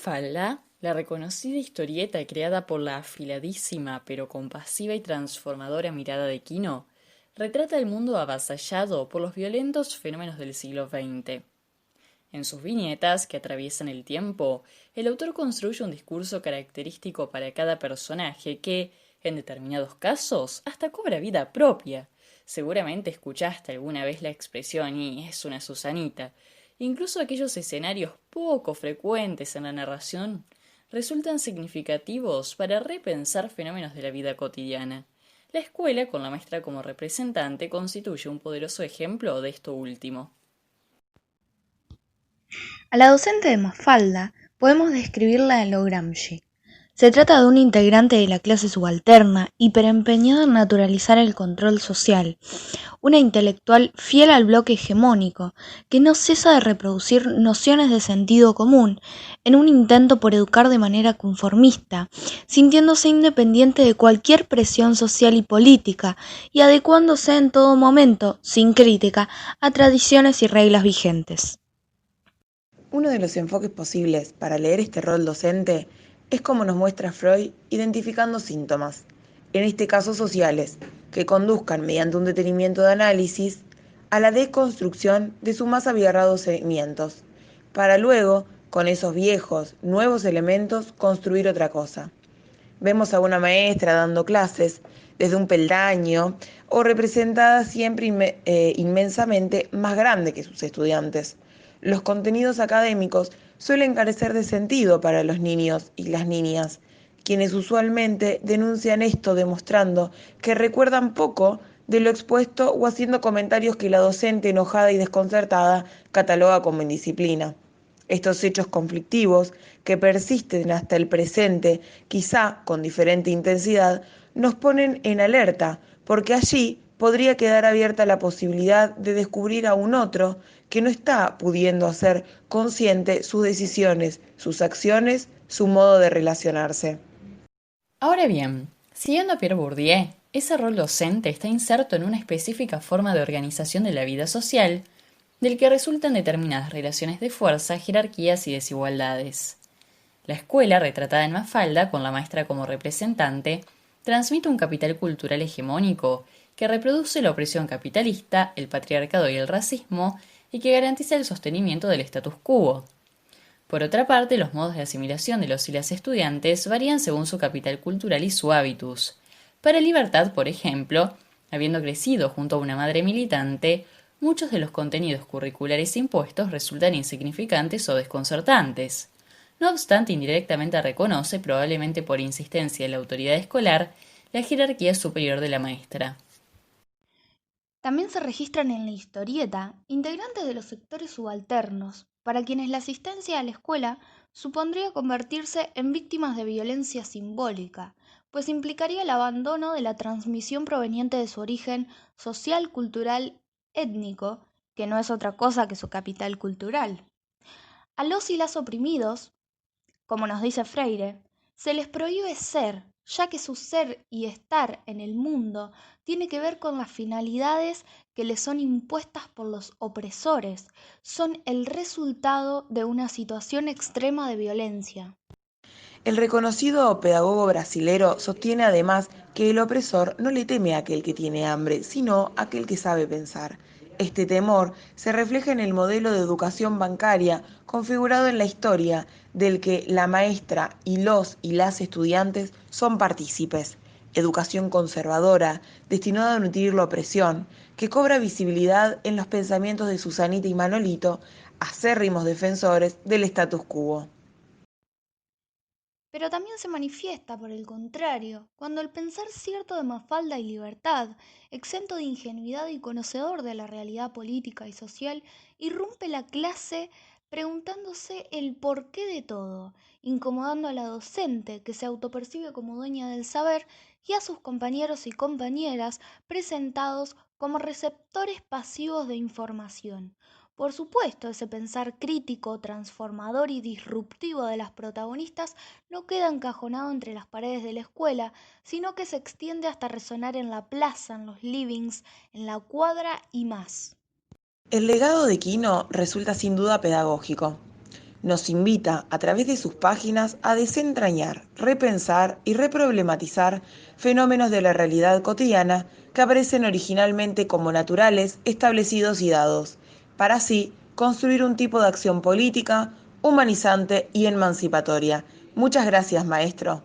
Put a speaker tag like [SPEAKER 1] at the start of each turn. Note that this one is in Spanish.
[SPEAKER 1] Mafalda, la reconocida historieta creada por la afiladísima pero compasiva y transformadora mirada de Quino, retrata el mundo avasallado por los violentos fenómenos del siglo XX. En sus viñetas, que atraviesan el tiempo, el autor construye un discurso característico para cada personaje que, en determinados casos, hasta cobra vida propia. Seguramente escuchaste alguna vez la expresión y es una Susanita. Incluso aquellos escenarios poco frecuentes en la narración resultan significativos para repensar fenómenos de la vida cotidiana. La escuela, con la maestra como representante, constituye un poderoso ejemplo de esto último.
[SPEAKER 2] A la docente de Mafalda podemos describirla en lo Gramsci. Se trata de una integrante de la clase subalterna, hiperempeñada en naturalizar el control social, una intelectual fiel al bloque hegemónico, que no cesa de reproducir nociones de sentido común en un intento por educar de manera conformista, sintiéndose independiente de cualquier presión social y política y adecuándose en todo momento, sin crítica, a tradiciones y reglas vigentes.
[SPEAKER 3] Uno de los enfoques posibles para leer este rol docente es como nos muestra Freud identificando síntomas, en este caso sociales, que conduzcan mediante un detenimiento de análisis a la deconstrucción de sus más abigarrados cimientos, para luego, con esos viejos, nuevos elementos, construir otra cosa. Vemos a una maestra dando clases desde un peldaño o representada siempre inmensamente más grande que sus estudiantes. Los contenidos académicos suelen carecer de sentido para los niños y las niñas, quienes usualmente denuncian esto demostrando que recuerdan poco de lo expuesto o haciendo comentarios que la docente enojada y desconcertada cataloga como indisciplina. Estos hechos conflictivos, que persisten hasta el presente, quizá con diferente intensidad, nos ponen en alerta, porque allí podría quedar abierta la posibilidad de descubrir a un otro que no está pudiendo hacer consciente sus decisiones, sus acciones, su modo de relacionarse.
[SPEAKER 1] Ahora bien, siguiendo a Pierre Bourdieu, ese rol docente está inserto en una específica forma de organización de la vida social, del que resultan determinadas relaciones de fuerza, jerarquías y desigualdades. La escuela, retratada en Mafalda, con la maestra como representante, transmite un capital cultural hegemónico que reproduce la opresión capitalista, el patriarcado y el racismo, y que garantiza el sostenimiento del status quo. Por otra parte, los modos de asimilación de los y las estudiantes varían según su capital cultural y su hábitus. Para Libertad, por ejemplo, habiendo crecido junto a una madre militante, muchos de los contenidos curriculares impuestos resultan insignificantes o desconcertantes. No obstante, indirectamente reconoce, probablemente por insistencia de la autoridad escolar, la jerarquía superior de la maestra.
[SPEAKER 2] También se registran en la historieta integrantes de los sectores subalternos, para quienes la asistencia a la escuela supondría convertirse en víctimas de violencia simbólica, pues implicaría el abandono de la transmisión proveniente de su origen social, cultural, étnico, que no es otra cosa que su capital cultural. A los y las oprimidos, como nos dice Freire, se les prohíbe ser, ya que su ser y estar en el mundo tiene que ver con las finalidades que les son impuestas por los opresores, son el resultado de una situación extrema de violencia.
[SPEAKER 3] El reconocido pedagogo brasilero sostiene además que el opresor no le teme a aquel que tiene hambre, sino a aquel que sabe pensar. Este temor se refleja en el modelo de educación bancaria configurado en la historia, del que la maestra y los y las estudiantes son partícipes. Educación conservadora, destinada a nutrir la opresión, que cobra visibilidad en los pensamientos de Susanita y Manolito, acérrimos defensores del status quo.
[SPEAKER 2] Pero también se manifiesta, por el contrario, cuando el pensar cierto de Mafalda y Libertad, exento de ingenuidad y conocedor de la realidad política y social, irrumpe la clase preguntándose el porqué de todo, incomodando a la docente, que se autopercibe como dueña del saber, y a sus compañeros y compañeras presentados como receptores pasivos de información. Por supuesto, ese pensar crítico, transformador y disruptivo de las protagonistas no queda encajonado entre las paredes de la escuela, sino que se extiende hasta resonar en la plaza, en los livings, en la cuadra y más.
[SPEAKER 3] El legado de Quino resulta sin duda pedagógico. nos invita a través de sus páginas a desentrañar, repensar y reproblematizar fenómenos de la realidad cotidiana que aparecen originalmente como naturales, establecidos y dados, para así construir un tipo de acción política, humanizante y emancipatoria. Muchas gracias, maestro.